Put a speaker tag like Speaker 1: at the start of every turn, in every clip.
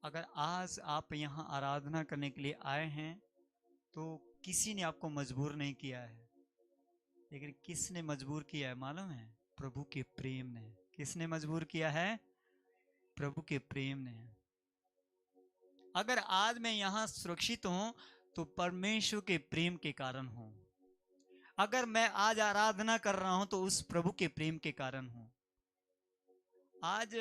Speaker 1: अगर आज आप यहाँ आराधना करने के लिए आए हैं तो किसी ने आपको मजबूर नहीं किया है, लेकिन किसने मजबूर किया है मालूम है? प्रभु के प्रेम ने। किसने मजबूर किया है? प्रभु के प्रेम ने। अगर आज मैं यहाँ सुरक्षित हूं तो परमेश्वर के प्रेम के कारण हूं। अगर मैं आज आराधना कर रहा हूं तो उस प्रभु के प्रेम के कारण हूं। आज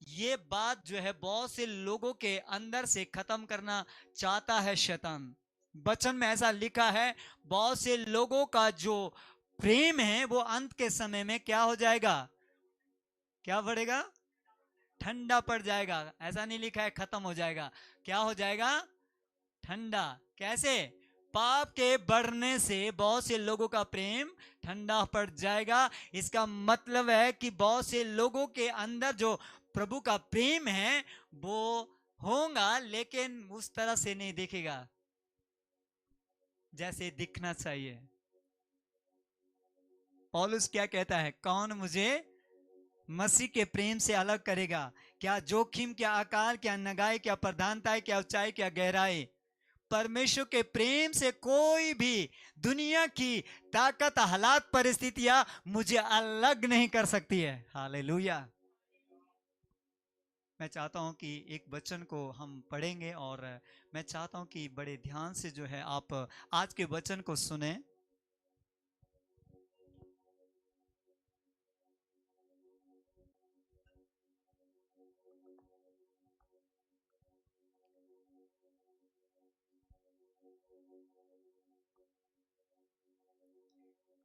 Speaker 1: ये बात जो है बहुत से लोगों के अंदर से खत्म करना चाहता है शैतान। वचन में ऐसा लिखा है, बहुत से लोगों का जो प्रेम है वो अंत के समय में क्या हो जाएगा? क्या बढ़ेगा? ठंडा पड़ जाएगा। ऐसा नहीं लिखा है खत्म हो जाएगा, क्या हो जाएगा? ठंडा। कैसे? पाप के बढ़ने से बहुत से लोगों का प्रेम ठंडा पड़ जाएगा। इसका मतलब है कि बहुत से लोगों के अंदर जो प्रभु का प्रेम है वो होगा, लेकिन उस तरह से नहीं दिखेगा जैसे दिखना चाहिए। पौलुस क्या कहता है? कौन मुझे मसीह के प्रेम से अलग करेगा? क्या जोखिम, क्या आकार, क्या नगाई, क्या प्रधानता, क्या ऊंचाई, क्या गहराई? परमेश्वर के प्रेम से कोई भी दुनिया की ताकत, हालात, परिस्थितियां मुझे अलग नहीं कर सकती है। हालेलुया। मैं चाहता हूं कि एक वचन को हम पढ़ेंगे और मैं चाहता हूं कि बड़े ध्यान से जो है आप आज के वचन को सुने।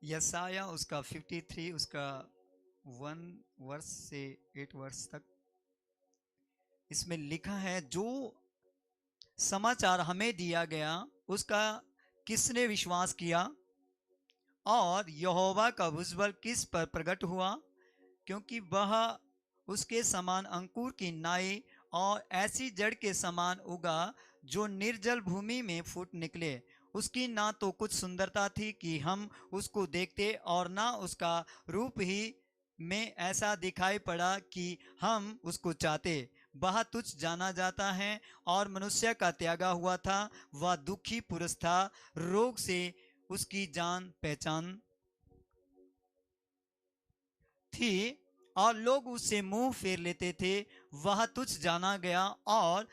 Speaker 1: यसाया उसका 53 उसका 1 वर्ष से 8 वर्ष तक इसमें लिखा है, जो समाचार हमें दिया गया उसका किसने विश्वास किया, और यहोवा का भुजबल किस पर प्रकट हुआ? क्योंकि वह उसके समान अंकुर की नाई और ऐसी जड़ के समान उगा जो निर्जल भूमि में फूट निकले। उसकी ना तो कुछ सुंदरता थी कि हम उसको देखते, और ना उसका रूप ही में ऐसा दिखाई पड़ा कि हम उसको चाहते। वह तुच्छ जाना जाता है और मनुष्य का त्यागा हुआ था। वह दुखी पुरुष था, रोग से उसकी जान पहचान थी, और लोग उससे मुंह फेर लेते थे। वह तुच्छ जाना गया और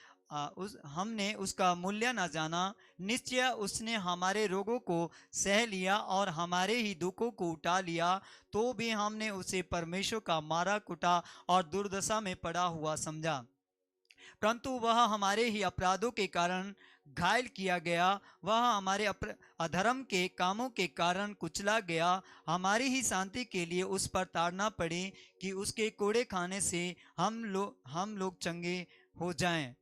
Speaker 1: हमने उसका मूल्य न जाना। निश्चय उसने हमारे रोगों को सह लिया और हमारे ही दुखों को उठा लिया। तो भी हमने उसे परमेश्वर का मारा कुटा और दुर्दशा में पड़ा हुआ समझा। परंतु वह हमारे ही अपराधों के कारण घायल किया गया, वह हमारे अधर्म के कामों के कारण कुचला गया। हमारी ही शांति के लिए उस पर ताड़ना पड़ी कि उसके कोड़े खाने से हम लोग चंगे हो जाएं।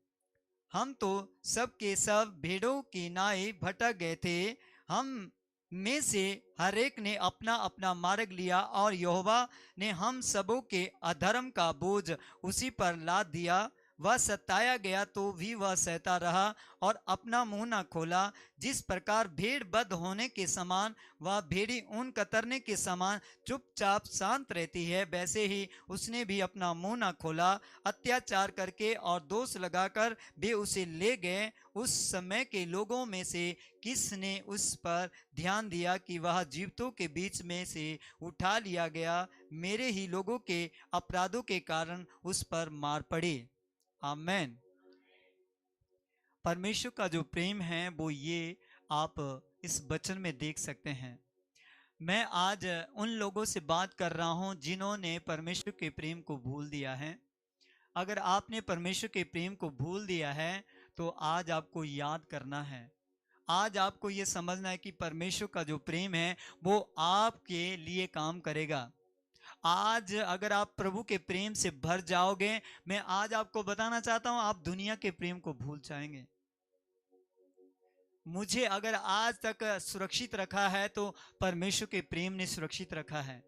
Speaker 1: हम तो सब के सब भेड़ों की नाई भटक गए थे। हम में से हर एक ने अपना अपना मार्ग लिया, और यहोवा ने हम सबों के अधर्म का बोझ उसी पर लाद दिया। वह सताया गया तो भी वह सहता रहा और अपना मुंह न खोला। जिस प्रकार भेड़ बद होने के समान, वह भेड़ी ऊन कतरने के समान चुपचाप शांत रहती है, वैसे ही उसने भी अपना मुंह न खोला। अत्याचार करके और दोष लगाकर वे उसे ले गए। उस समय के लोगों में से किसने उस पर ध्यान दिया कि वह जीवितों के बीच में से उठा लिया गया? मेरे ही लोगों के अपराधों के कारण उस पर मार पड़ी। आमेन। परमेश्वर का जो प्रेम है वो ये आप इस वचन में देख सकते हैं। मैं आज उन लोगों से बात कर रहा हूं जिन्होंने परमेश्वर के प्रेम को भूल दिया है। अगर आपने परमेश्वर के प्रेम को भूल दिया है तो आज आपको याद करना है। आज आपको ये समझना है कि परमेश्वर का जो प्रेम है वो आपके लिए काम करेगा। आज अगर आप प्रभु के प्रेम से भर जाओगे, मैं आज आपको बताना चाहता हूं, आप दुनिया के प्रेम को भूल जाएंगे। मुझे अगर आज तक सुरक्षित रखा है तो परमेश्वर के प्रेम ने सुरक्षित रखा है।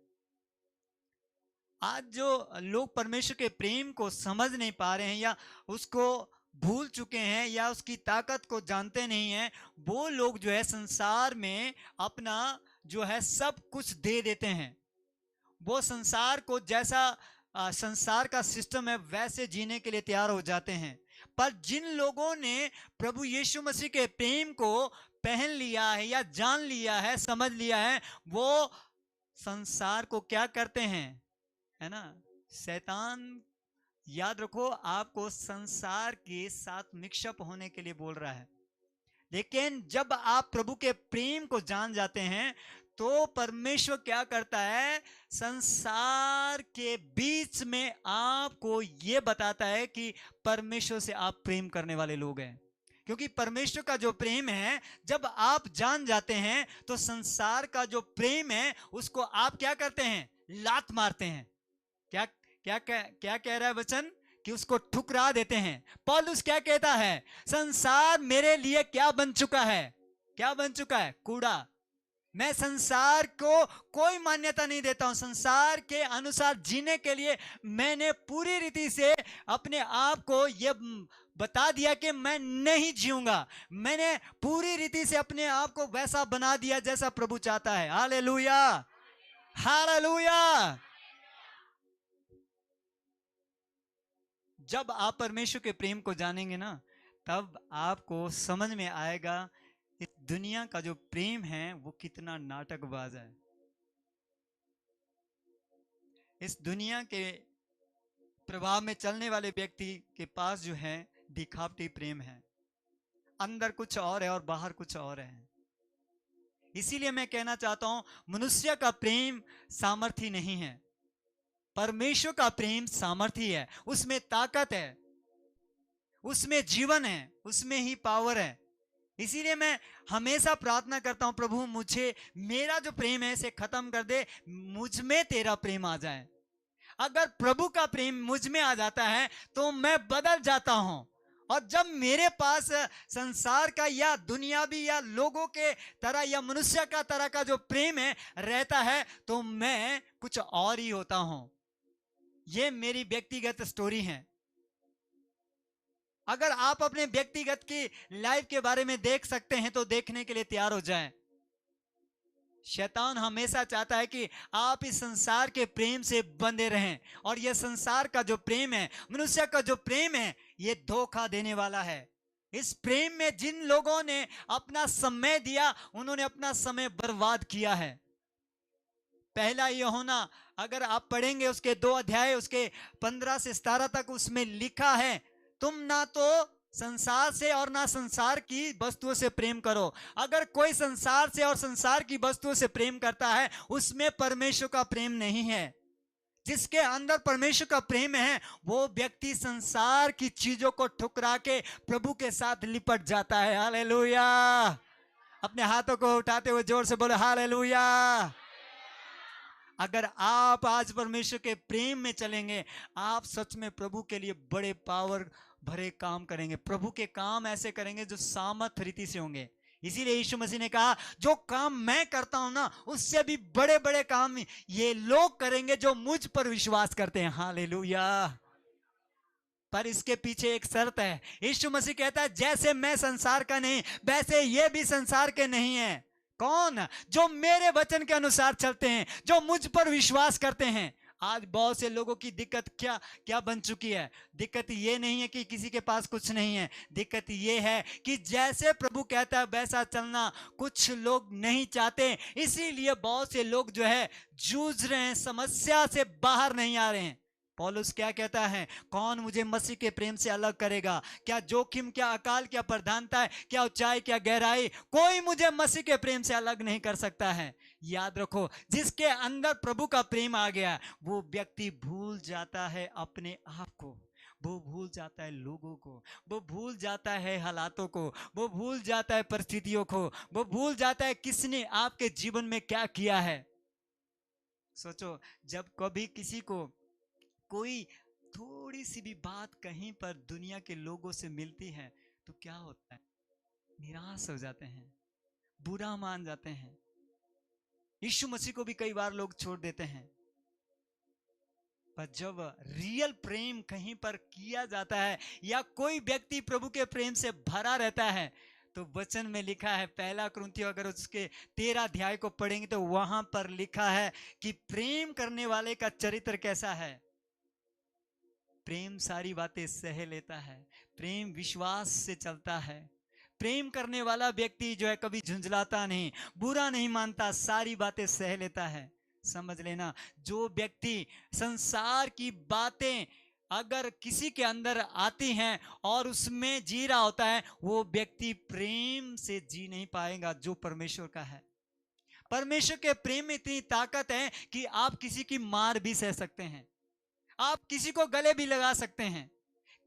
Speaker 1: आज जो लोग परमेश्वर के प्रेम को समझ नहीं पा रहे हैं या उसको भूल चुके हैं या उसकी ताकत को जानते नहीं हैं, वो लोग जो है संसार में अपना जो है सब कुछ दे देते हैं। वो संसार को जैसा संसार का सिस्टम है वैसे जीने के लिए तैयार हो जाते हैं। पर जिन लोगों ने प्रभु यीशु मसीह के प्रेम को पहन लिया है या जान लिया है, समझ लिया है, वो संसार को क्या करते हैं, है ना? शैतान, याद रखो, आपको संसार के साथ मिक्सअप होने के लिए बोल रहा है। लेकिन जब आप प्रभु के प्रेम को जान जाते हैं तो परमेश्वर क्या करता है, संसार के बीच में आपको यह बताता है कि परमेश्वर से आप प्रेम करने वाले लोग हैं। क्योंकि परमेश्वर का जो प्रेम है जब आप जान जाते हैं तो संसार का जो प्रेम है उसको आप क्या करते हैं, लात मारते हैं। क्या क्या क्या, क्या कह रहा है वचन, कि उसको ठुकरा देते हैं। पौलुस क्या कहता है, संसार मेरे लिए क्या बन चुका है, क्या बन चुका है, कूड़ा। मैं संसार को कोई मान्यता नहीं देता हूं। संसार के अनुसार जीने के लिए मैंने पूरी रीति से अपने आप को यह बता दिया कि मैं नहीं जीऊंगा। मैंने पूरी रीति से अपने आप को वैसा बना दिया जैसा प्रभु चाहता है। Hallelujah, hallelujah. जब आप परमेश्वर के प्रेम को जानेंगे ना, तब आपको समझ में आएगा इस दुनिया का जो प्रेम है वो कितना नाटकबाज है। इस दुनिया के प्रभाव में चलने वाले व्यक्ति के पास जो है दिखावटी प्रेम है, अंदर कुछ और है और बाहर कुछ और है। इसीलिए मैं कहना चाहता हूं, मनुष्य का प्रेम सामर्थ्य नहीं है, परमेश्वर का प्रेम सामर्थ्य है। उसमें ताकत है, उसमें जीवन है, उसमें ही पावर है। इसीलिए मैं हमेशा प्रार्थना करता हूं, प्रभु मुझे मेरा जो प्रेम है इसे खत्म कर दे, मुझ में तेरा प्रेम आ जाए। अगर प्रभु का प्रेम मुझ में आ जाता है तो मैं बदल जाता हूं। और जब मेरे पास संसार का या दुनियावी या लोगों के तरह या मनुष्य का तरह का जो प्रेम है रहता है तो मैं कुछ और ही होता हूं। ये मेरी व्यक्तिगत स्टोरी है। अगर आप अपने व्यक्तिगत की लाइफ के बारे में देख सकते हैं तो देखने के लिए तैयार हो जाएं। शैतान हमेशा चाहता है कि आप इस संसार के प्रेम से बंधे रहें, और यह संसार का जो प्रेम है, मनुष्य का जो प्रेम है, यह धोखा देने वाला है। इस प्रेम में जिन लोगों ने अपना समय दिया उन्होंने अपना समय बर्बाद किया है। पहला यूहन्ना अगर आप पढ़ेंगे उसके 2 अध्याय उसके 15 से 17 तक, उसमें लिखा है तुम ना तो संसार से और ना संसार की वस्तुओं से प्रेम करो। अगर कोई संसार से और संसार की वस्तुओं से प्रेम करता है उसमें परमेश्वर का प्रेम नहीं है। जिसके अंदर परमेश्वर का प्रेम है वो व्यक्ति संसार की चीजों को ठुकरा के प्रभु के साथ लिपट जाता है। हालेलुया। अपने हाथों को उठाते हुए जोर से बोले हालेलुया। अगर आप आज परमेश्वर के प्रेम में चलेंगे, आप सच में प्रभु के लिए बड़े पावर भरे काम करेंगे। प्रभु के काम ऐसे करेंगे जो सामर्थ रीति से होंगे। इसीलिए यीशु मसीह ने कहा जो काम मैं करता हूं ना उससे भी बड़े बड़े काम ये लोग करेंगे जो मुझ पर विश्वास करते हैं। हालेलुया। पर इसके पीछे एक शर्त है। यीशु मसीह कहता है जैसे मैं संसार का नहीं वैसे ये भी संसार के नहीं है। कौन? जो मेरे वचन के अनुसार चलते हैं, जो मुझ पर विश्वास करते हैं। आज बहुत से लोगों की दिक्कत क्या क्या बन चुकी है? दिक्कत ये नहीं है कि किसी के पास कुछ नहीं है, दिक्कत ये है कि जैसे प्रभु कहता है वैसा चलना कुछ लोग नहीं चाहते। इसीलिए बहुत से लोग जो है जूझ रहे हैं, समस्या से बाहर नहीं आ रहे हैं। पौलुस क्या कहता है, कौन मुझे मसीह के प्रेम से अलग करेगा? क्या जोखिम, क्या अकाल, क्या प्रधानता है, क्या ऊंचाई, क्या गहराई, कोई मुझे मसीह के प्रेम से अलग नहीं कर सकता है। याद रखो, जिसके अंदर प्रभु का प्रेम आ गया वो व्यक्ति भूल जाता है अपने आप को, वो भूल जाता है लोगों को, वो भूल जाता है हालातों को, वो भूल जाता है परिस्थितियों को, वो भूल जाता है किसने आपके जीवन में क्या किया है। सोचो, जब कभी किसी को कोई थोड़ी सी भी बात कहीं पर दुनिया के लोगों से मिलती है तो क्या होता है? निराश हो जाते हैं, बुरा मान जाते हैं। यीशु मसीह को भी कई बार लोग छोड़ देते हैं। पर जब रियल प्रेम कहीं पर किया जाता है या कोई व्यक्ति प्रभु के प्रेम से भरा रहता है तो वचन में लिखा है, 1 कुरिन्थियों अगर उसके 13 अध्याय को पढ़ेंगे तो वहां पर लिखा है कि प्रेम करने वाले का चरित्र कैसा है। प्रेम सारी बातें सह लेता है, प्रेम विश्वास से चलता है। प्रेम करने वाला व्यक्ति जो है कभी झुंझलाता नहीं, बुरा नहीं मानता, सारी बातें सह लेता है। समझ लेना, जो व्यक्ति संसार की बातें अगर किसी के अंदर आती हैं और उसमें जी रहा होता है, वो व्यक्ति प्रेम से जी नहीं पाएगा जो परमेश्वर का है। परमेश्वर के प्रेम में इतनी ताकत है कि आप किसी की मार भी सह सकते हैं, आप किसी को गले भी लगा सकते हैं,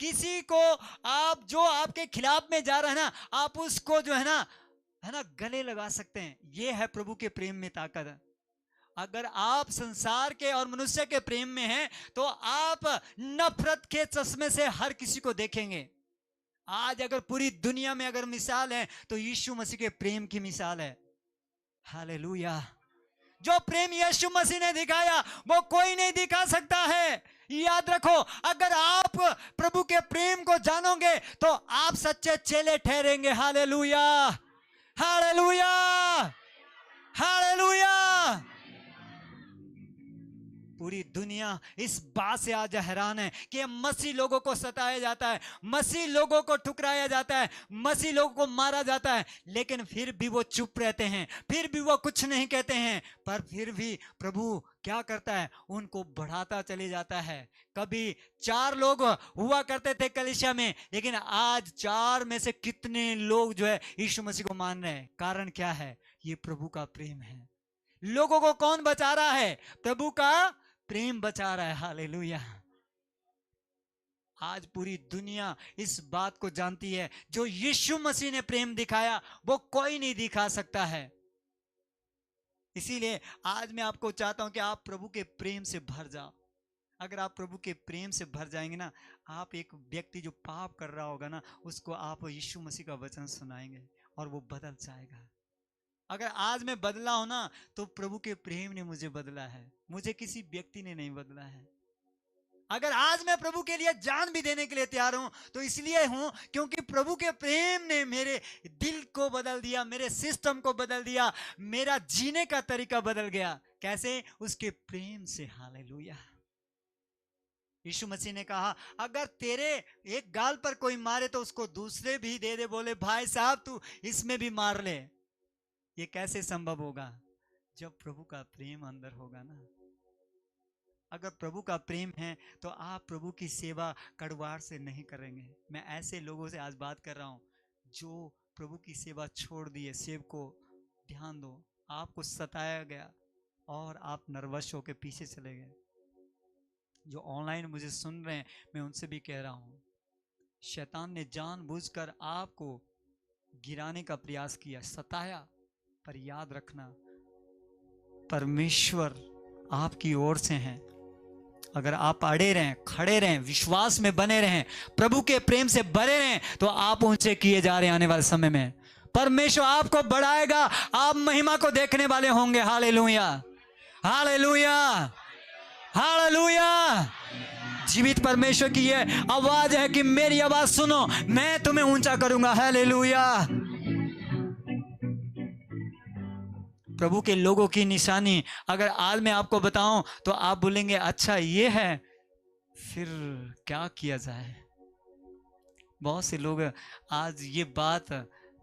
Speaker 1: किसी को आप जो आपके खिलाफ में जा रहा है ना, आप उसको जो है ना गले लगा सकते हैं। यह है प्रभु के प्रेम में ताकत। अगर आप संसार के और मनुष्य के प्रेम में हैं तो आप नफरत के चश्मे से हर किसी को देखेंगे। आज अगर पूरी दुनिया में अगर मिसाल है तो यीशु मसीह के प्रेम की मिसाल है। हालेलुया। जो प्रेम यीशु मसीह ने दिखाया वो कोई नहीं दिखा सकता है। याद रखो, अगर आप प्रभु के प्रेम को जानोगे तो आप सच्चे चेले ठहरेंगे। Hallelujah, hallelujah, hallelujah. पूरी दुनिया इस बात से आज हैरान है कि मसीह लोगों को सताया जाता है, मसीह लोगों को ठुकराया जाता है, मसीह लोगों को मारा जाता है, लेकिन फिर भी वो चुप रहते हैं, फिर भी वो कुछ नहीं कहते हैं। पर फिर भी प्रभु क्या करता है, उनको बढ़ाता चले जाता है। कभी 4 लोग हुआ करते थे कलीसिया में, लेकिन आज 4 में से कितने लोग जो है यीशु मसीह को मान रहे हैं। कारण क्या है? ये प्रभु का प्रेम है। लोगों को कौन बचा रहा है? प्रभु का प्रेम बचा रहा है। हालेलुया। आज पूरी दुनिया इस बात को जानती है, जो यीशु मसीह ने प्रेम दिखाया वो कोई नहीं दिखा सकता है। इसीलिए आज मैं आपको चाहता हूं कि आप प्रभु के प्रेम से भर जाओ। अगर आप प्रभु के प्रेम से भर जाएंगे ना, आप एक व्यक्ति जो पाप कर रहा होगा ना, उसको आप यीशु मसीह का वचन सुनाएंगे और वो बदल जाएगा। अगर आज मैं बदला हूं ना, तो प्रभु के प्रेम ने मुझे बदला है, मुझे किसी व्यक्ति ने नहीं बदला है। अगर आज मैं प्रभु के लिए जान भी देने के लिए तैयार हूं तो इसलिए हूं क्योंकि प्रभु के प्रेम ने मेरे दिल को बदल दिया, मेरे सिस्टम को बदल दिया, मेरा जीने का तरीका बदल गया। कैसे? उसके प्रेम से। हालेलुया। यीशु मसीह ने कहा, अगर तेरे एक गाल पर कोई मारे तो उसको दूसरे भी दे दे। बोले, भाई साहब तू इसमें भी मार ले। ये कैसे संभव होगा? जब प्रभु का प्रेम अंदर होगा ना। अगर प्रभु का प्रेम है तो आप प्रभु की सेवा कड़वाहट से नहीं करेंगे। मैं ऐसे लोगों से आज बात कर रहा हूं जो प्रभु की सेवा छोड़ दिए। सेव को ध्यान दो, आपको सताया गया और आप नर्वस होकर पीछे चले गए। जो ऑनलाइन मुझे सुन रहे हैं, मैं उनसे भी कह रहा हूं, शैतान ने जानबूझकर आपको गिराने का प्रयास किया, सताया, पर याद रखना परमेश्वर आपकी ओर से हैं। अगर आप अड़े रहें, खड़े रहें, विश्वास में बने रहें, प्रभु के प्रेम से भरे रहें, तो आप ऊंचे किए जा रहे हैं। आने वाले समय में परमेश्वर आपको बढ़ाएगा, आप महिमा को देखने वाले होंगे। Hallelujah, hallelujah, hallelujah. जीवित परमेश्वर की यह आवाज है कि मेरी आवाज सुनो, मैं तुम्हें ऊंचा करूंगा। हालेलुया। प्रभु के लोगों की निशानी अगर आज मैं आपको बताऊं तो आप बोलेंगे, अच्छा ये है, फिर क्या किया जाए? बहुत से लोग आज ये बात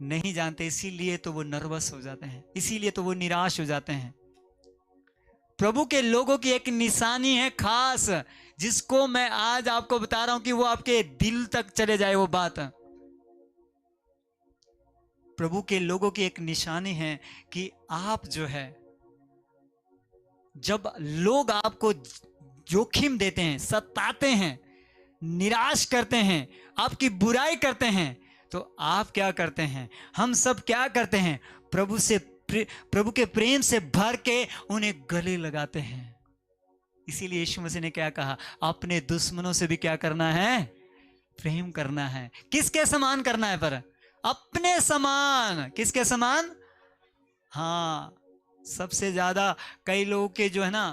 Speaker 1: नहीं जानते, इसीलिए तो वो नर्वस हो जाते हैं, इसीलिए तो वो निराश हो जाते हैं। प्रभु के लोगों की एक निशानी है खास, जिसको मैं आज आपको बता रहा हूं कि वो आपके दिल तक चले जाए। वो बात प्रभु के लोगों की एक निशानी है कि आप जो है, जब लोग आपको जोखिम देते हैं, सताते हैं, निराश करते हैं, आपकी बुराई करते हैं, तो आप क्या करते हैं? हम सब क्या करते हैं? प्रभु के प्रेम से भर के उन्हें गले लगाते हैं। इसीलिए यीशु मसीह ने क्या कहा? अपने दुश्मनों से भी क्या करना है? प्रेम करना है। किसके समान करना है? पर अपने समान। किसके समान? हाँ, सबसे ज्यादा कई लोगों के जो है ना,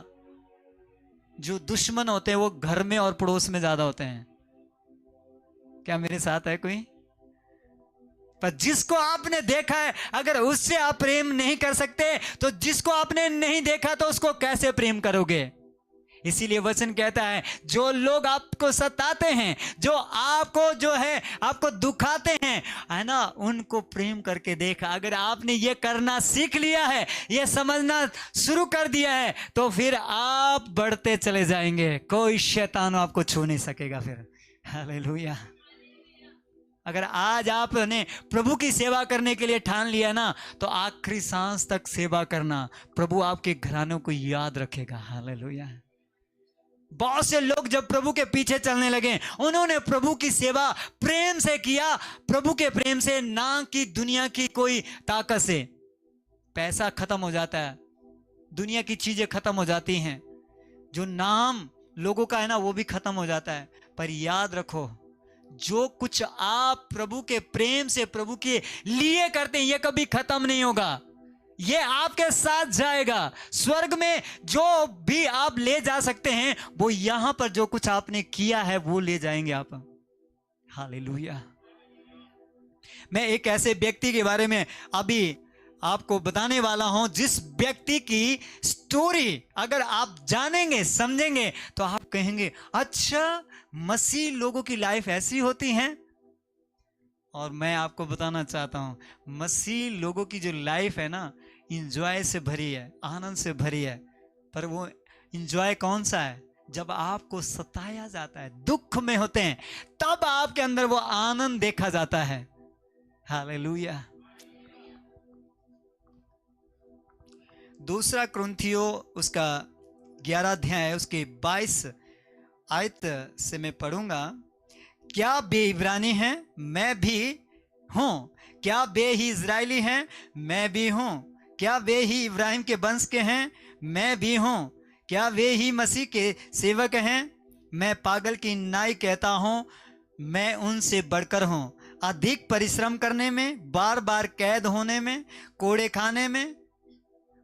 Speaker 1: जो दुश्मन होते हैं वो घर में और पड़ोस में ज्यादा होते हैं। क्या मेरे साथ है कोई? पर जिसको आपने देखा है, अगर उससे आप प्रेम नहीं कर सकते तो जिसको आपने नहीं देखा तो उसको कैसे प्रेम करोगे? इसीलिए वचन कहता है, जो लोग आपको सताते हैं, जो आपको जो है आपको दुखाते हैं, है ना, उनको प्रेम करके देखा। अगर आपने ये करना सीख लिया है, ये समझना शुरू कर दिया है, तो फिर आप बढ़ते चले जाएंगे, कोई शैतान आपको छू नहीं सकेगा फिर। हालेलुया। अगर आज आपने प्रभु की सेवा करने के लिए ठान लिया ना, तो आखिरी सांस तक सेवा करना, प्रभु आपके घरानों को याद रखेगा। हालेलुया। बहुत से लोग जब प्रभु के पीछे चलने लगे, उन्होंने प्रभु की सेवा प्रेम से किया, प्रभु के प्रेम से, ना कि दुनिया की कोई ताकत से। पैसा खत्म हो जाता है, दुनिया की चीजें खत्म हो जाती हैं, जो नाम लोगों का है ना वो भी खत्म हो जाता है। पर याद रखो, जो कुछ आप प्रभु के प्रेम से प्रभु के लिए करते हैं, ये कभी खत्म नहीं होगा, ये आपके साथ जाएगा। स्वर्ग में जो भी आप ले जा सकते हैं, वो यहां पर जो कुछ आपने किया है वो ले जाएंगे आप। हालेलुया। मैं एक ऐसे व्यक्ति के बारे में अभी आपको बताने वाला हूं, जिस व्यक्ति की स्टोरी अगर आप जानेंगे, समझेंगे, तो आप कहेंगे, अच्छा, मसीह लोगों की लाइफ ऐसी होती है। और मैं आपको बताना चाहता हूं, मसीह लोगों की जो लाइफ है ना, इंजॉय से भरी है, आनंद से भरी है। पर वो इंजॉय कौन सा है? जब आपको सताया जाता है, दुख में होते हैं, तब आपके अंदर वो आनंद देखा जाता है। हालेलुया। दूसरा कुरिन्थियों उसका 11 अध्याय उसके 22 आयत से मैं पढ़ूंगा। क्या वे इब्रानी हैं? मैं भी हूं। क्या वे ही इजरायली हैं? मैं भी हूं। क्या वे ही इब्राहिम के वंश के हैं? मैं भी हूं। क्या वे ही मसीह के सेवक हैं? मैं पागल की नाई कहता हूं, मैं उनसे बढ़कर हूं। अधिक परिश्रम करने में, बार बार कैद होने में, कोड़े खाने में,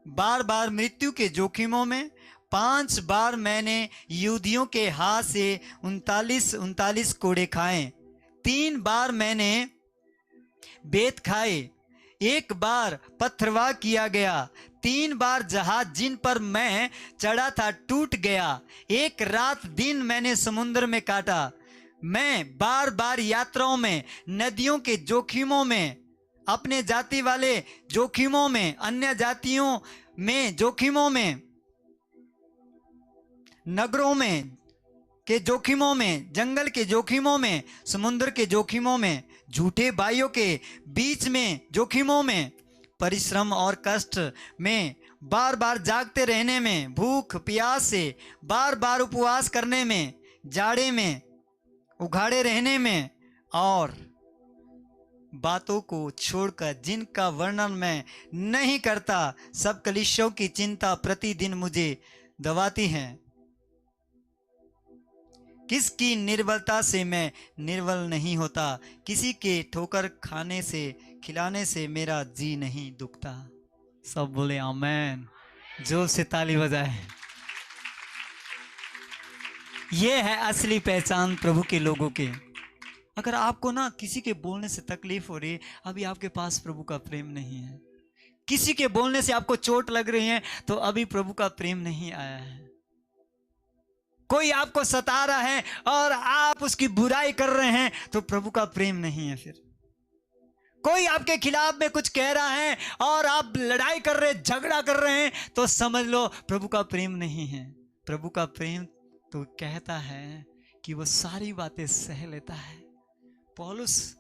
Speaker 1: बार बार मृत्यु के जोखिमों में, 5 बार मैंने यहूदियों के हाथ से 39 कोड़े खाए, 3 बार मैंने बेत खाए, 1 बार पथरवाह किया गया, 3 बार जहाज जिन पर मैं चढ़ा था टूट गया, 1 रात दिन मैंने समुद्र में काटा। मैं बार बार यात्राओं में, नदियों के जोखिमों में, अपने जाति वाले जोखिमों में, अन्य जातियों में जोखिमों में, नगरों में के जोखिमों में, जंगल के जोखिमों में, समुद्र के जोखिमों में, झूठे भाइयों के बीच में जोखिमों में, परिश्रम और कष्ट में, बार बार जागते रहने में, भूख प्यास से, बार बार उपवास करने में, जाड़े में उघाड़े रहने में, और बातों को छोड़कर जिनका वर्णन मैं नहीं करता, सब कलीसियों की चिंता प्रतिदिन मुझे दबाती है। किसकी निर्बलता से मैं निर्बल नहीं होता, किसी के ठोकर खाने से, खिलाने से मेरा जी नहीं दुखता। सब बोले आमेन, जोर से ताली बजाए। ये है असली पहचान प्रभु के लोगों की। अगर आपको ना किसी के बोलने से तकलीफ हो रही है, अभी आपके पास प्रभु का प्रेम नहीं है। किसी के बोलने से आपको चोट लग रही है, तो अभी प्रभु का प्रेम नहीं आया है। कोई आपको सता रहा है और आप उसकी बुराई कर रहे हैं, तो प्रभु का प्रेम नहीं है। फिर कोई आपके खिलाफ में कुछ कह रहा है और आप लड़ाई कर रहे, झगड़ा कर रहे हैं, तो समझ लो प्रभु का प्रेम नहीं है। प्रभु का प्रेम तो कहता है कि वो सारी बातें सह लेता है। पौलुस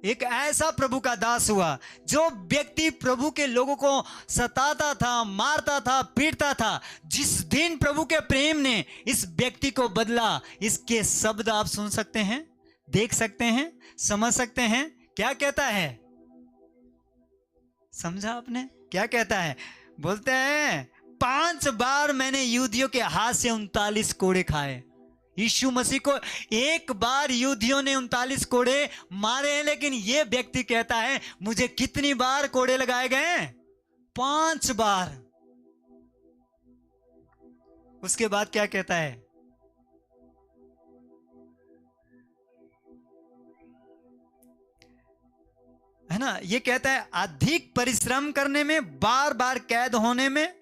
Speaker 1: एक ऐसा प्रभु का दास हुआ, जो व्यक्ति प्रभु के लोगों को सताता था, मारता था, पीटता था। जिस दिन प्रभु के प्रेम ने इस व्यक्ति को बदला, इसके शब्द आप सुन सकते हैं, देख सकते हैं, समझ सकते हैं। क्या कहता है? समझा आपने? क्या कहता है? बोलते हैं 5 बार मैंने यहूदियों के हाथ से 39 कोड़े खाए। यीशु मसीह को एक बार यहूदियों ने 39 कोड़े मारे हैं, लेकिन यह व्यक्ति कहता है मुझे कितनी बार कोड़े लगाए गए? 5 बार। उसके बाद क्या कहता है? ना, ये कहता है अधिक परिश्रम करने में, बार बार कैद होने में,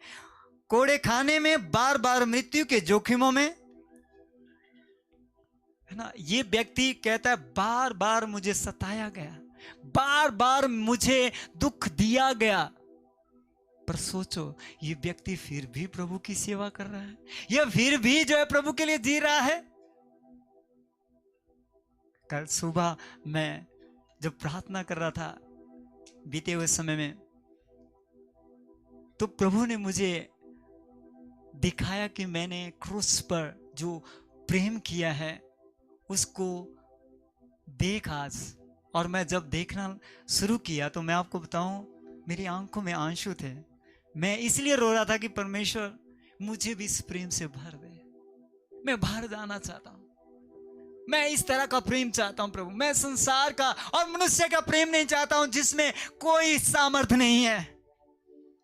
Speaker 1: कोड़े खाने में, बार बार मृत्यु के जोखिमों में, है ना। ये व्यक्ति कहता है बार बार मुझे सताया गया, बार बार मुझे दुख दिया गया। पर सोचो, ये व्यक्ति फिर भी प्रभु की सेवा कर रहा है, यह फिर भी जो है प्रभु के लिए जी रहा है। कल सुबह मैं जब प्रार्थना कर रहा था बीते हुए समय में, तो प्रभु ने मुझे दिखाया कि मैंने क्रूस पर जो प्रेम किया है उसको देख आज। और मैं जब देखना शुरू किया तो मैं आपको बताऊं, मेरी आंखों में आंसू थे। मैं इसलिए रो रहा था कि परमेश्वर मुझे भी इस प्रेम से भर दे, मैं भर जाना चाहता हूं, मैं इस तरह का प्रेम चाहता हूं प्रभु। मैं संसार का और मनुष्य का प्रेम नहीं चाहता हूं जिसमें कोई सामर्थ्य नहीं है।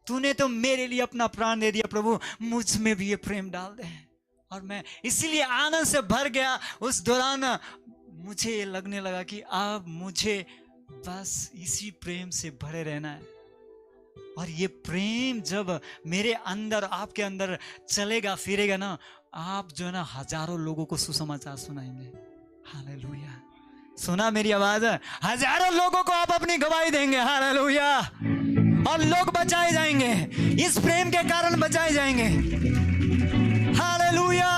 Speaker 1: तूने तो मेरे लिए अपना प्राण दे दिया प्रभु, मुझ में भी ये प्रेम डाल दे। और मैं इसीलिए आनंद से भर गया। उस दौरान मुझे लगने लगा कि अब मुझे बस इसी प्रेम से भरे रहना है। और ये प्रेम जब मेरे अंदर, आपके अंदर चलेगा फिरेगा ना, आप जो है ना हजारों लोगों को सुसमाचार सुनाएंगे। हालेलुया। सुना मेरी आवाज? हजारों लोगों को आप अपनी गवाही देंगे। हालेलुया। और लोग बचाए जाएंगे, इस प्रेम के कारण बचाए जाएंगे। हालेलुया।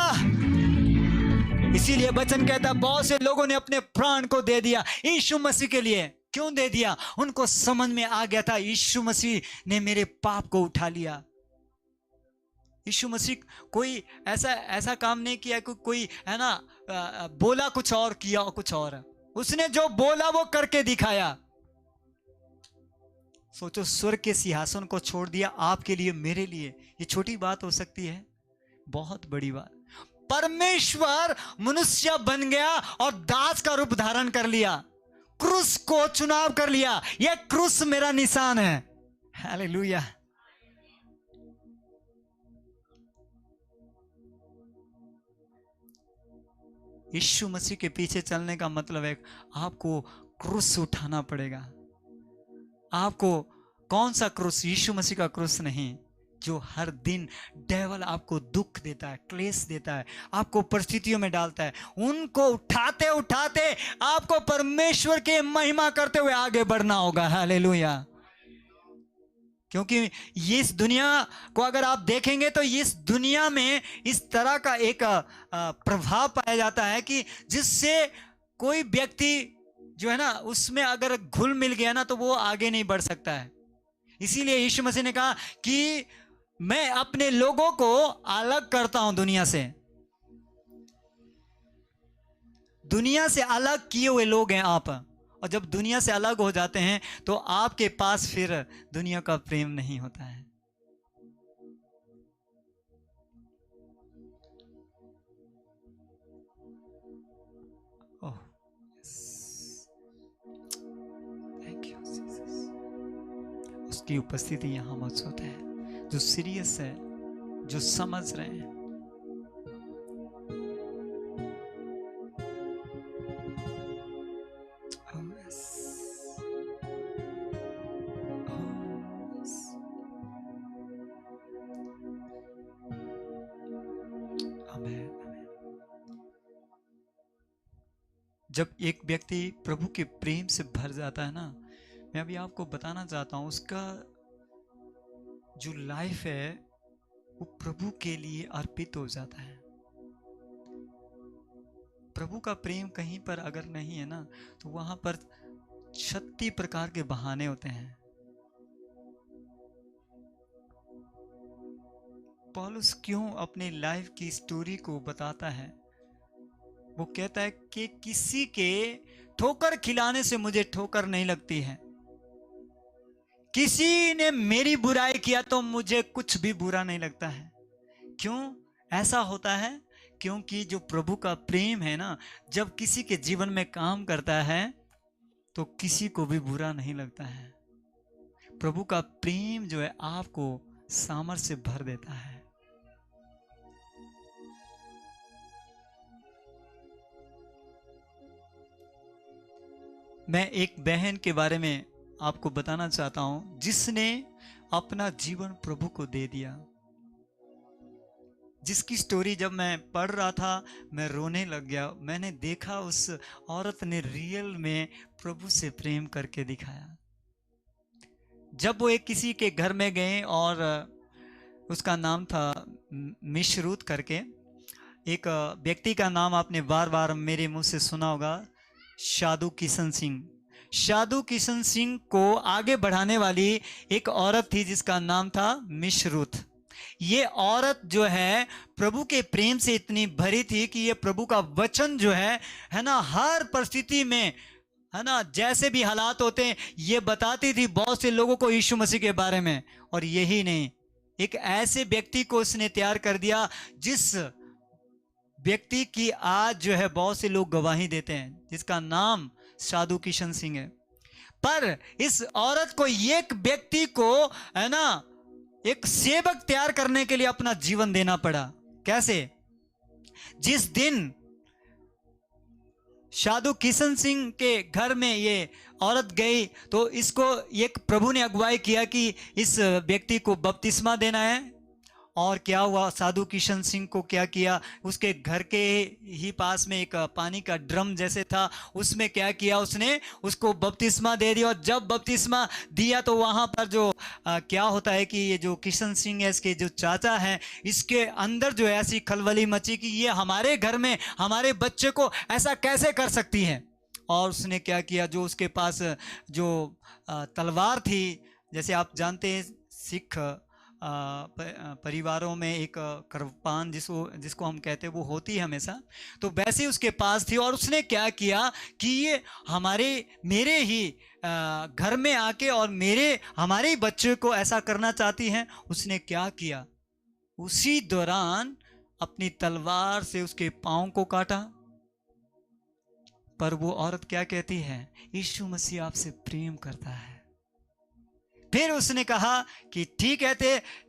Speaker 1: इसीलिए वचन कहता है बहुत से लोगों ने अपने प्राण को दे दिया यीशु मसीह के लिए। क्यों दे दिया? उनको समझ में आ गया था यीशु मसीह ने मेरे पाप को उठा लिया। यीशु मसीह कोई ऐसा काम नहीं किया कि कोई है ना बोला कुछ और किया कुछ और। उसने जो बोला वो करके दिखाया। सोचो, स्वर्ग के सिंहासन को छोड़ दिया आपके लिए, मेरे लिए। ये छोटी बात हो सकती है, बहुत बड़ी बात। परमेश्वर मनुष्य बन गया और दास का रूप धारण कर लिया, क्रूस को चुनाव कर लिया। यह क्रूस मेरा निशान है। हालेलुया। यीशु मसीह के पीछे चलने का मतलब है आपको क्रूस उठाना पड़ेगा। आपको कौन सा क्रूस? यीशु मसीह का क्रूस नहीं, जो हर दिन डेविल आपको दुख देता है, क्लेश देता है, आपको परिस्थितियों में डालता है। उनको उठाते उठाते आपको परमेश्वर की महिमा करते हुए आगे बढ़ना होगा। हालेलुया। क्योंकि इस दुनिया को अगर आप देखेंगे तो इस दुनिया में इस तरह का एक प्रभाव पाया जाता है कि जिससे कोई व्यक्ति जो है ना उसमें अगर घुल मिल गया ना तो वो आगे नहीं बढ़ सकता है। इसीलिए यीशु मसीह ने कहा कि मैं अपने लोगों को अलग करता हूं दुनिया से। दुनिया से अलग किए हुए लोग हैं आप। और जब दुनिया से अलग हो जाते हैं तो आपके पास फिर दुनिया का प्रेम नहीं होता है। ओह, थैंक यू जीसस। उसकी उपस्थिति यहां मौजूद है, जो सीरियस है, जो समझ रहे हैं। जब एक व्यक्ति प्रभु के प्रेम से भर जाता है ना, मैं अभी आपको बताना चाहता हूं, उसका जो लाइफ है वो प्रभु के लिए अर्पित हो जाता है। प्रभु का प्रेम कहीं पर अगर नहीं है ना तो वहां पर 36 प्रकार के बहाने होते हैं। पौलुस क्यों अपने लाइफ की स्टोरी को बताता है? वो कहता है कि किसी के ठोकर खिलाने से मुझे ठोकर नहीं लगती है, किसी ने मेरी बुराई किया तो मुझे कुछ भी बुरा नहीं लगता है। क्यों ऐसा होता है? क्योंकि जो प्रभु का प्रेम है ना, जब किसी के जीवन में काम करता है तो किसी को भी बुरा नहीं लगता है। प्रभु का प्रेम जो है आपको सामर्थ्य से भर देता है। मैं एक बहन के बारे में आपको बताना चाहता हूं जिसने अपना जीवन प्रभु को दे दिया। जिसकी स्टोरी जब मैं पढ़ रहा था मैं रोने लग गया। मैंने देखा उस औरत ने रियल में प्रभु से प्रेम करके दिखाया। जब वो एक किसी के घर में गए और उसका नाम था मिशरूत करके, एक व्यक्ति का नाम आपने बार बार मेरे मुंह से सुना होगा, साधु किशन सिंह। साधु किशन सिंह को आगे बढ़ाने वाली एक औरत थी जिसका नाम था मिशरूत। ये औरत जो है प्रभु के प्रेम से इतनी भरी थी कि ये प्रभु का वचन जो है ना, हर परिस्थिति में, है ना, जैसे भी हालात होते हैं ये बताती थी बहुत से लोगों को यीशु मसीह के बारे में। और यही नहीं, एक ऐसे व्यक्ति को उसने तैयार कर दिया जिस व्यक्ति की आज जो है बहुत से लोग गवाही देते हैं, जिसका नाम साधु किशन सिंह है। पर इस औरत को, एक व्यक्ति को, है ना, एक सेवक तैयार करने के लिए अपना जीवन देना पड़ा। कैसे? जिस दिन साधु किशन सिंह के घर में ये औरत गई तो इसको एक प्रभु ने अगुवाई किया कि इस व्यक्ति को बपतिस्मा देना है। और क्या हुआ, साधु किशन सिंह को क्या किया, उसके घर के ही पास में एक पानी का ड्रम जैसे था, उसमें क्या किया, उसने उसको बपतिस्मा दे दिया। और जब बपतिस्मा दिया तो वहां पर जो क्या होता है कि ये जो किशन सिंह है, इसके जो चाचा हैं, इसके अंदर जो ऐसी खलबली मची कि ये हमारे घर में हमारे बच्चे को ऐसा कैसे कर सकती है। और उसने क्या किया, जो उसके पास जो तलवार थी, जैसे आप जानते हैं सिख परिवारों में एक कृपान जिसको हम कहते हैं वो होती है हमेशा, तो वैसे उसके पास थी। और उसने क्या किया कि ये मेरे ही घर में आके और हमारे ही बच्चे को ऐसा करना चाहती हैं। उसने क्या किया, उसी दौरान अपनी तलवार से उसके पांव को काटा। पर वो औरत क्या कहती है, यीशु मसीह आपसे प्रेम करता है। फिर उसने कहा कि ठीक है,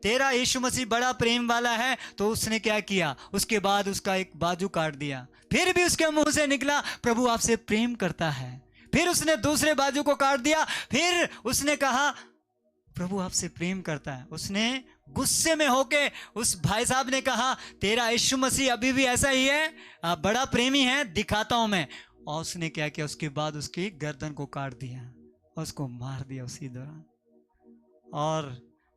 Speaker 1: तेरा यीशु मसीह बड़ा प्रेम वाला है। तो उसने क्या किया, उसके बाद उसका एक बाजू काट दिया। फिर भी उसके मुंह से निकला, प्रभु आपसे प्रेम करता है। फिर उसने दूसरे बाजू को काट दिया। फिर उसने कहा, प्रभु आपसे प्रेम करता है। उसने गुस्से में होके उस भाई साहब ने कहा, तेरा यीशु मसीह अभी भी ऐसा ही है, बड़ा प्रेमी है, दिखाता हूं मैं। और उसने क्या किया, उसके बाद उसकी गर्दन को काट दिया और उसको मार दिया उसी दौरान। और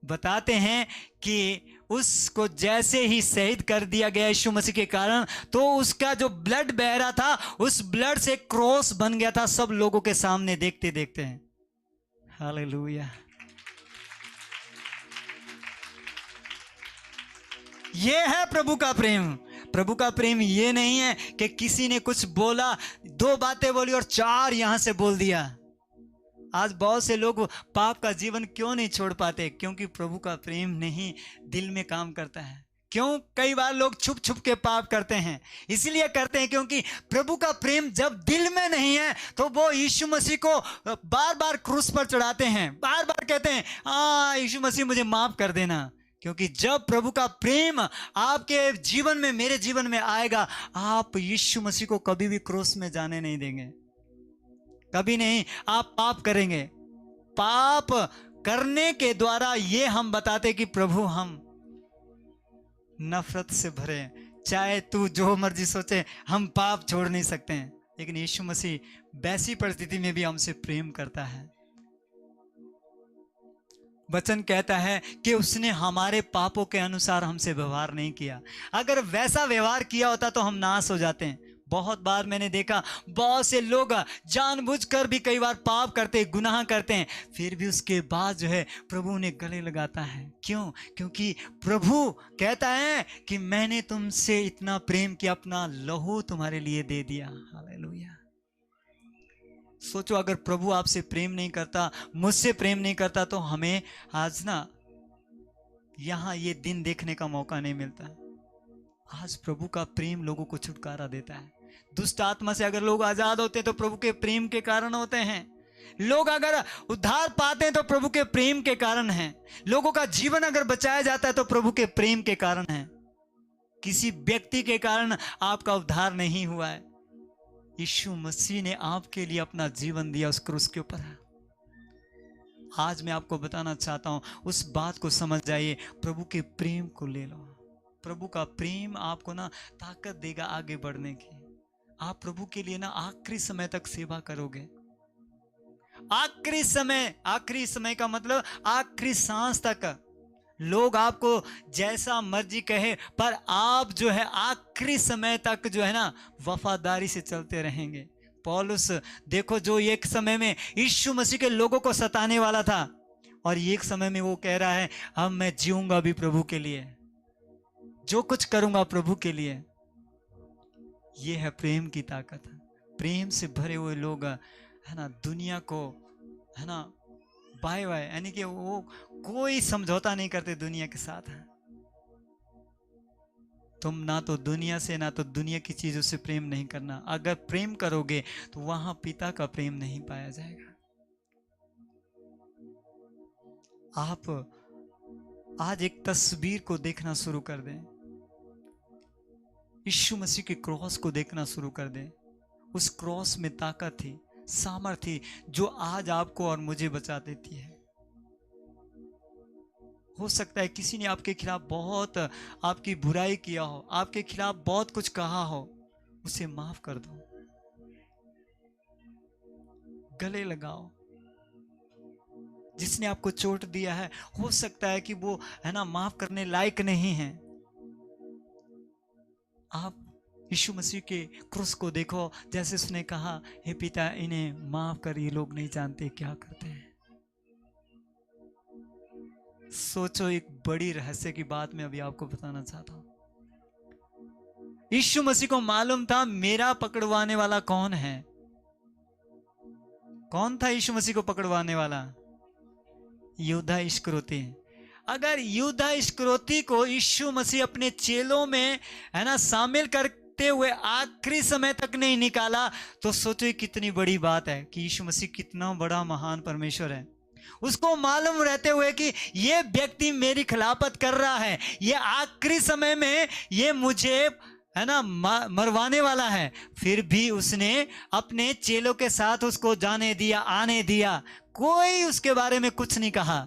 Speaker 1: बताते हैं कि उसको जैसे ही शहीद कर दिया गया यीशु मसीह के कारण, तो उसका जो ब्लड बह रहा था, उस ब्लड से क्रॉस बन गया था सब लोगों के सामने देखते देखते हैं। हालेलुया। ये है प्रभु का प्रेम। प्रभु का प्रेम ये नहीं है कि किसी ने कुछ बोला, 2 बातें बोली और 4 यहां से बोल दिया। आज बहुत से लोग पाप का जीवन क्यों नहीं छोड़ पाते, क्योंकि प्रभु का प्रेम नहीं दिल में काम करता है। क्यों कई बार लोग छुप छुप के पाप करते हैं, इसलिए करते हैं क्योंकि प्रभु का प्रेम जब दिल में नहीं है तो वो यीशु मसीह को बार बार क्रूस पर चढ़ाते हैं, बार बार कहते हैं यीशु मसीह मुझे माफ कर देना। क्योंकि जब प्रभु का प्रेम आपके जीवन में, मेरे जीवन में आएगा, आप यीशु मसीह को कभी भी क्रूस में जाने नहीं देंगे, कभी नहीं। आप पाप करेंगे। पाप करने के द्वारा ये हम बताते कि प्रभु हम नफरत से भरे, चाहे तू जो मर्जी सोचे, हम पाप छोड़ नहीं सकते हैं। लेकिन यीशु मसीह वैसी परिस्थिति में भी हमसे प्रेम करता है। वचन कहता है कि उसने हमारे पापों के अनुसार हमसे व्यवहार नहीं किया। अगर वैसा व्यवहार किया होता तो हम नाश हो जाते हैं। बहुत बार मैंने देखा, बहुत से लोग जानबूझकर भी कई बार पाप करते, गुनाह करते हैं, फिर भी उसके बाद जो है प्रभु ने गले लगाता है। क्यों? क्योंकि प्रभु कहता है कि मैंने तुमसे इतना प्रेम किया, अपना लहू तुम्हारे लिए दे दिया। हालेलुया। सोचो, अगर प्रभु आपसे प्रेम नहीं करता, मुझसे प्रेम नहीं करता, तो हमें आज ना यहां ये दिन देखने का मौका नहीं मिलता। आज प्रभु का प्रेम लोगों को छुटकारा देता है। दुष्ट आत्मा से अगर लोग आजाद होते हैं तो प्रभु के प्रेम के कारण होते हैं। लोग अगर उद्धार पाते हैं तो प्रभु के प्रेम के कारण है। लोगों का जीवन अगर बचाया जाता है तो प्रभु के प्रेम के कारण है। किसी व्यक्ति के कारण आपका उद्धार नहीं हुआ है। यीशु मसीह ने आपके लिए अपना जीवन दिया उस क्रूस के ऊपर। आज मैं आपको बताना चाहता हूं, उस बात को समझ जाइए, प्रभु के प्रेम को ले लो। प्रभु का प्रेम आपको ना ताकत देगा आगे बढ़ने की। आप प्रभु के लिए ना आखिरी समय तक सेवा करोगे। आखिरी समय का मतलब आखिरी सांस तक। लोग आपको जैसा मर्जी कहे, पर आप जो है आखिरी समय तक जो है ना वफादारी से चलते रहेंगे। पौलुस देखो, जो एक समय में यीशु मसीह के लोगों को सताने वाला था, और एक समय में वो कह रहा है अब मैं जीऊंगा भी प्रभु के लिए, जो कुछ करूंगा प्रभु के लिए। ये है प्रेम की ताकत। प्रेम से भरे हुए लोग है ना दुनिया को है ना बाय बाय, यानी कि वो कोई समझौता नहीं करते दुनिया के साथ। तुम ना तो दुनिया से ना तो दुनिया की चीजों से प्रेम नहीं करना। अगर प्रेम करोगे तो वहां पिता का प्रेम नहीं पाया जाएगा। आप आज एक तस्वीर को देखना शुरू कर दें, यीशु मसीह के क्रॉस को देखना शुरू कर दें। उस क्रॉस में ताकत थी, सामर्थ थी, जो आज आपको और मुझे बचा देती है। हो सकता है किसी ने आपके खिलाफ बहुत आपकी बुराई किया हो, आपके खिलाफ बहुत कुछ कहा हो, उसे माफ कर दो, गले लगाओ। जिसने आपको चोट दिया है, हो सकता है कि वो है ना माफ करने लायक नहीं है। आप यीशु मसीह के क्रूस को देखो, जैसे उसने कहा हे पिता इन्हें माफ कर, ये लोग नहीं जानते क्या करते हैं। सोचो, एक बड़ी रहस्य की बात मैं अभी आपको बताना चाहता हूं। यीशु मसीह को मालूम था मेरा पकड़वाने वाला कौन है। कौन था यीशु मसीह को पकड़वाने वाला? यहूदा इस्करियोती। अगर यहूदा इस्करियोती को यीशु मसीह अपने चेलों में है ना शामिल करते हुए आखिरी समय तक नहीं निकाला, तो सोचो ये कितनी बड़ी बात है कि यीशु मसीह कितना बड़ा महान परमेश्वर है। उसको मालूम रहते हुए कि ये व्यक्ति मेरी खिलाफत कर रहा है, ये आखिरी समय में ये मुझे है ना मरवाने वाला है, फिर भी उसने अपने चेलों के साथ उसको जाने दिया, आने दिया, कोई उसके बारे में कुछ नहीं कहा।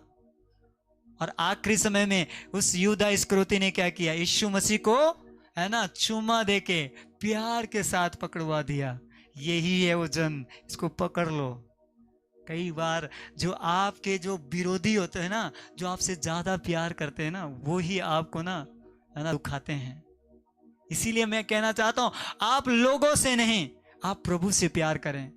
Speaker 1: और आखिरी समय में उस यहूदा इस्करियोती ने क्या किया? यीशु मसीह को है ना चूमा देके प्यार के साथ पकड़वा दिया। यही है वो जन, इसको पकड़ लो। कई बार जो आपके जो विरोधी होते हैं ना, जो आपसे ज्यादा प्यार करते हैं ना, वो ही आपको ना है ना दुखाते हैं। इसीलिए मैं कहना चाहता हूं, आप लोगों से नहीं, आप प्रभु से प्यार करें।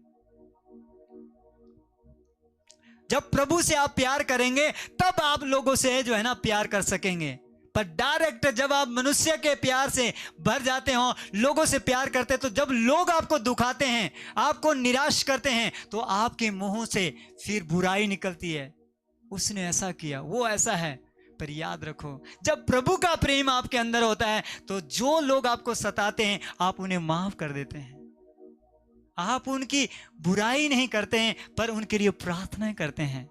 Speaker 1: जब प्रभु से आप प्यार करेंगे तब आप लोगों से जो है ना प्यार कर सकेंगे। पर डायरेक्ट जब आप मनुष्य के प्यार से भर जाते हो, लोगों से प्यार करते, तो जब लोग आपको दुखाते हैं, आपको निराश करते हैं, तो आपके मुंह से फिर बुराई निकलती है। उसने ऐसा किया, वो ऐसा है। पर याद रखो, जब प्रभु का प्रेम आपके अंदर होता है, तो जो लोग आपको सताते हैं आप उन्हें माफ कर देते हैं। आप उनकी बुराई नहीं करते हैं, पर उनके लिए प्रार्थना करते हैं।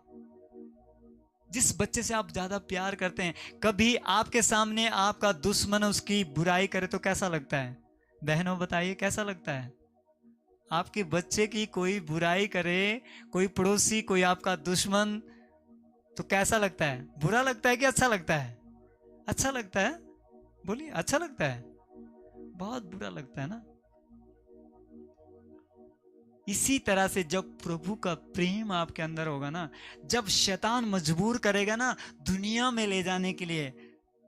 Speaker 1: जिस बच्चे से आप ज्यादा प्यार करते हैं, कभी आपके सामने आपका दुश्मन उसकी बुराई करे तो कैसा लगता है? बहनों बताइए कैसा लगता है? आपके बच्चे की कोई बुराई करे, कोई पड़ोसी, कोई आपका दुश्मन, तो कैसा लगता है? बुरा लगता है कि अच्छा लगता है? अच्छा लगता है, बोलिए। अच्छा लगता है? बहुत बुरा लगता है ना। इसी तरह से जब प्रभु का प्रेम आपके अंदर होगा ना, जब शैतान मजबूर करेगा ना दुनिया में ले जाने के लिए,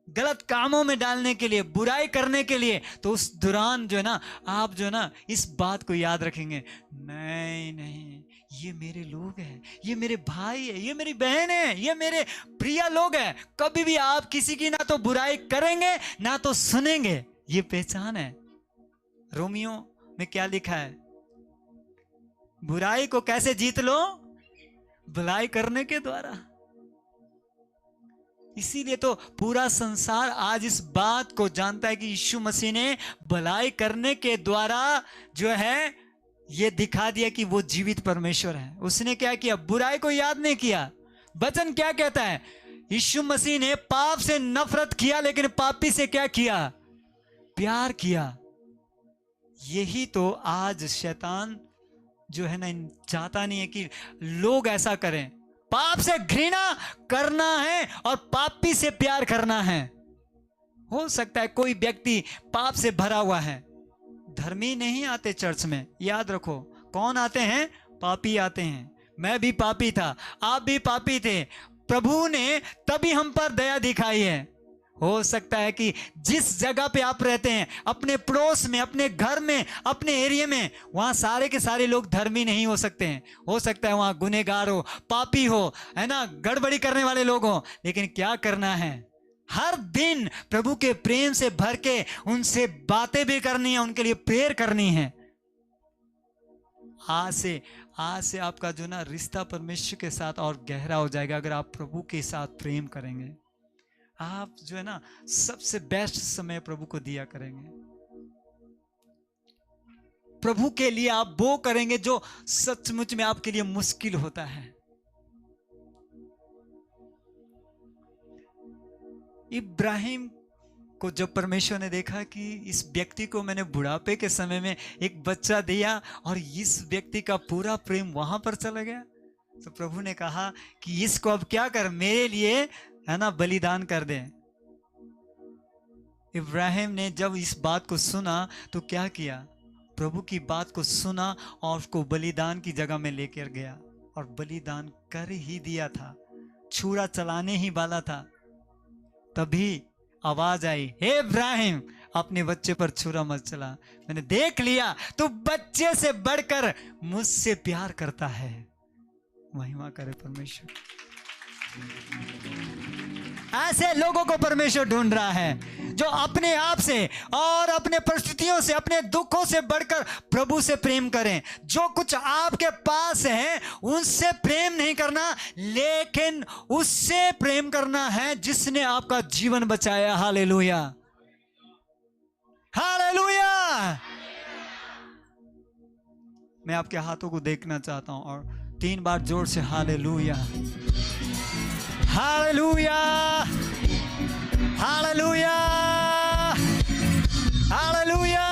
Speaker 1: गलत कामों में डालने के लिए, बुराई करने के लिए, तो उस दौरान जो है ना आप जो है ना इस बात को याद रखेंगे, नहीं नहीं, ये मेरे लोग हैं, ये मेरे भाई है, ये मेरी बहन है, ये मेरे प्रिय लोग हैं। कभी भी आप किसी की ना तो बुराई करेंगे ना तो सुनेंगे। ये पहचान है। रोमियो में क्या लिखा है? बुराई को कैसे जीत लो? भलाई करने के द्वारा। इसीलिए तो पूरा संसार आज इस बात को जानता है कि यीशु मसीह ने भलाई करने के द्वारा जो है ये दिखा दिया कि वो जीवित परमेश्वर है। उसने क्या किया? बुराई को याद नहीं किया। वचन क्या कहता है? यीशु मसीह ने पाप से नफरत किया, लेकिन पापी से क्या किया? प्यार किया। यही तो आज शैतान जो है ना चाहता नहीं है कि लोग ऐसा करें। पाप से घृणा करना है और पापी से प्यार करना है। हो सकता है कोई व्यक्ति पाप से भरा हुआ है, धर्मी नहीं आते चर्च में। याद रखो, कौन आते हैं? पापी आते हैं। मैं भी पापी था, आप भी पापी थे। प्रभु ने तभी हम पर दया दिखाई है। हो सकता है कि जिस जगह पे आप रहते हैं, अपने पड़ोस में, अपने घर में, अपने एरिया में, वहां सारे के सारे लोग धर्मी नहीं हो सकते हैं। हो सकता है वहां गुनहगार हो, पापी हो, है ना, गड़बड़ी करने वाले लोग हो। लेकिन क्या करना है? हर दिन प्रभु के प्रेम से भर के उनसे बातें भी करनी है, उनके लिए प्रेयर करनी है। आज से आपका जो ना रिश्ता परमेश्वर के साथ और गहरा हो जाएगा अगर आप प्रभु के साथ प्रेम करेंगे। आप जो है ना सबसे बेस्ट समय प्रभु को दिया करेंगे। प्रभु के लिए आप वो करेंगे जो सचमुच में आपके लिए मुश्किल होता है। इब्राहिम को जब परमेश्वर ने देखा कि इस व्यक्ति को मैंने बुढ़ापे के समय में एक बच्चा दिया और इस व्यक्ति का पूरा प्रेम वहां पर चला गया, तो प्रभु ने कहा कि इसको अब क्या कर, मेरे लिए, है ना, बलिदान कर दे। इब्राहिम ने जब इस बात को सुना तो क्या किया? प्रभु की बात को सुना और उसको बलिदान की जगह में लेकर गया और बलिदान कर ही दिया था, छुरा चलाने ही वाला था। तभी आवाज आई, हे इब्राहिम, अपने बच्चे पर छुरा मत चला, मैंने देख लिया तू बच्चे से बढ़कर मुझसे प्यार करता है। महिमा करे परमेश्वर। ऐसे लोगों को परमेश्वर ढूंढ रहा है जो अपने आप से और अपने परिस्थितियों से, अपने दुखों से बढ़कर प्रभु से प्रेम करें। जो कुछ आपके पास है उनसे प्रेम नहीं करना, लेकिन उससे प्रेम करना है जिसने आपका जीवन बचाया। Hallelujah, hallelujah. मैं आपके हाथों को देखना चाहता हूं और 3 बार जोर से हालेलुया, हालेलुया, हालेलुया, हालेलुया।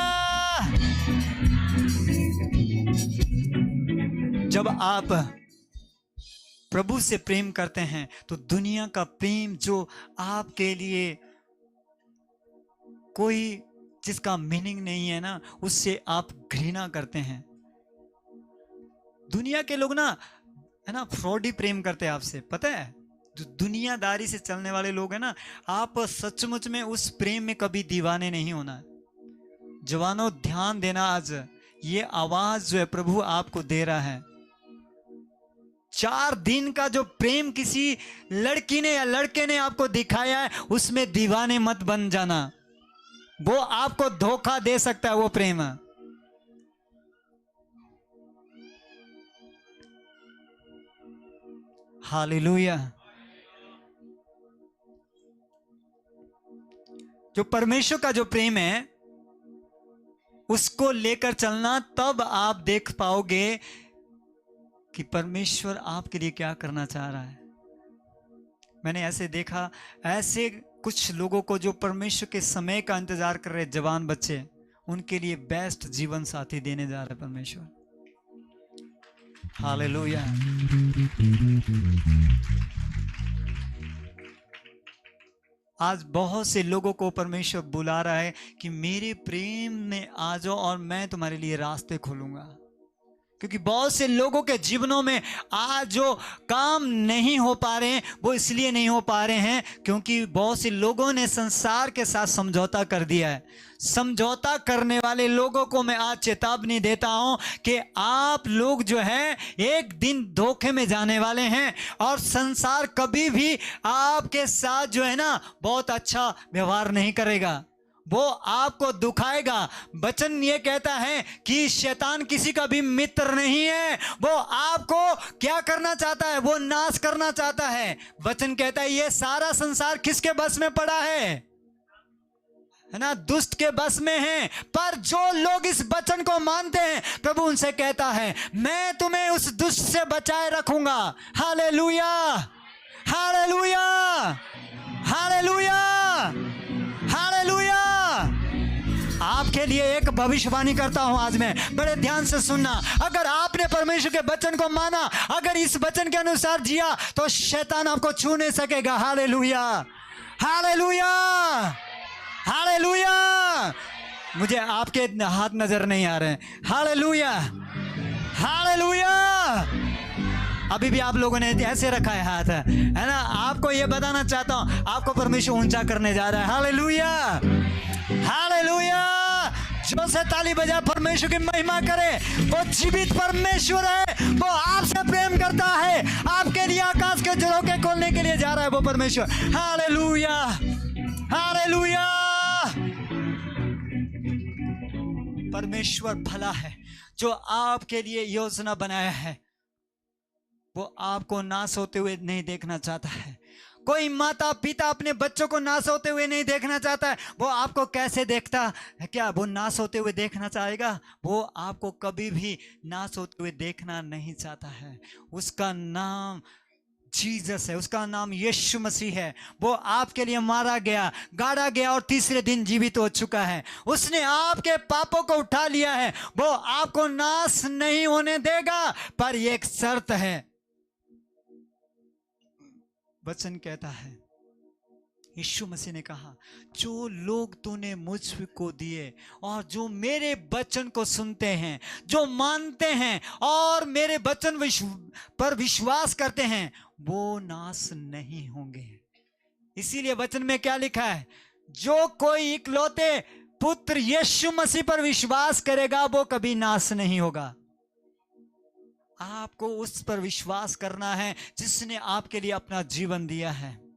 Speaker 1: जब आप प्रभु से प्रेम करते हैं तो दुनिया का प्रेम जो आपके लिए कोई जिसका मीनिंग नहीं है ना, उससे आप घृणा करते हैं। दुनिया के लोग ना, है ना, फ्रॉडी प्रेम करते हैं आपसे, पता है? जो दुनियादारी से चलने वाले लोग हैं ना, आप सचमुच में उस प्रेम में कभी दीवाने नहीं होना। जवानों, ध्यान देना, आज ये आवाज जो है प्रभु आपको दे रहा है। 4 दिन का जो प्रेम किसी लड़की ने या लड़के ने आपको दिखाया है, उसमें दीवाने मत बन जाना। वो आपको धोखा दे सकता है, वो प्रेम। हालेलुया। जो परमेश्वर का जो प्रेम है उसको लेकर चलना, तब आप देख पाओगे कि परमेश्वर आपके लिए क्या करना चाह रहा है। मैंने ऐसे देखा, ऐसे कुछ लोगों को जो परमेश्वर के समय का इंतजार कर रहे, जवान बच्चे, उनके लिए बेस्ट जीवन साथी देने जा रहे परमेश्वर। हालेलुया। आज बहुत से लोगों को परमेश्वर बुला रहा है कि मेरे प्रेम में आ जाओ और मैं तुम्हारे लिए रास्ते खोलूंगा। क्योंकि बहुत से लोगों के जीवनों में आज जो काम नहीं हो पा रहे हैं, वो इसलिए नहीं हो पा रहे हैं क्योंकि बहुत से लोगों ने संसार के साथ समझौता कर दिया है। समझौता करने वाले लोगों को मैं आज चेतावनी देता हूं कि आप लोग जो है एक दिन धोखे में जाने वाले हैं और संसार कभी भी आपके साथ जो है ना बहुत अच्छा व्यवहार नहीं करेगा, वो आपको दुखाएगा। वचन ये कहता है कि शैतान किसी का भी मित्र नहीं है, वो आपको क्या करना चाहता है? वो नाश करना चाहता है। वचन कहता है ये सारा संसार किसके बस में पड़ा है ना? दुष्ट के बस में है। पर जो लोग इस वचन को मानते हैं, प्रभु उनसे कहता है मैं तुम्हें उस दुष्ट से बचाए रखूंगा। Hallelujah, hallelujah, hallelujah, hallelujah. आपके लिए एक भविष्यवाणी करता हूं आज मैं, बड़े ध्यान से सुनना। अगर आपने परमेश्वर के वचन को माना, अगर इस वचन के अनुसार जिया, तो शैतान आपको छू नहीं सकेगा। Hallelujah, hallelujah, hallelujah. मुझे आपके हाथ नजर नहीं आ रहे हैं। Hallelujah, hallelujah. अभी भी आप लोगों ने ऐसे रखा है हाथ, है ना। आपको ये बताना चाहता हूं, आपको परमेश्वर ऊंचा करने जा रहा है। Hallelujah, hallelujah. जो से ताली बजा परमेश्वर की महिमा करे। वो जीवित परमेश्वर है, वो आपसे प्रेम करता है, आपके लिए आकाश के झरोखे खोलने के लिए जा रहा है वो परमेश्वर। Hallelujah, hallelujah. परमेश्वर भला है, जो आपके लिए योजना बनाया है वो आपको नाश होते हुए नहीं देखना चाहता है। कोई माता पिता अपने बच्चों को नाश होते हुए नहीं देखना चाहता है। वो आपको कैसे देखता है? क्या वो नाश होते हुए देखना चाहेगा? वो आपको कभी भी नाश होते हुए देखना नहीं चाहता है। उसका नाम जीसस है, उसका नाम यीशु मसीह है। वो आपके लिए मारा गया, गाड़ा गया और तीसरे दिन जीवित हो चुका है। उसने आपके पापों को उठा लिया है। वो आपको नाश नहीं होने देगा, पर एक शर्त है। वचन कहता है, यीशु मसीह ने कहा, जो लोग तूने मुझको दिए और जो मेरे वचन को सुनते हैं, जो मानते हैं और मेरे वचन पर विश्वास करते हैं, वो नाश नहीं होंगे। इसीलिए वचन में क्या लिखा है? जो कोई इकलौते पुत्र यीशु मसीह पर विश्वास करेगा वो कभी नाश नहीं होगा। आपको उस पर विश्वास करना है जिसने आपके लिए अपना जीवन दिया है।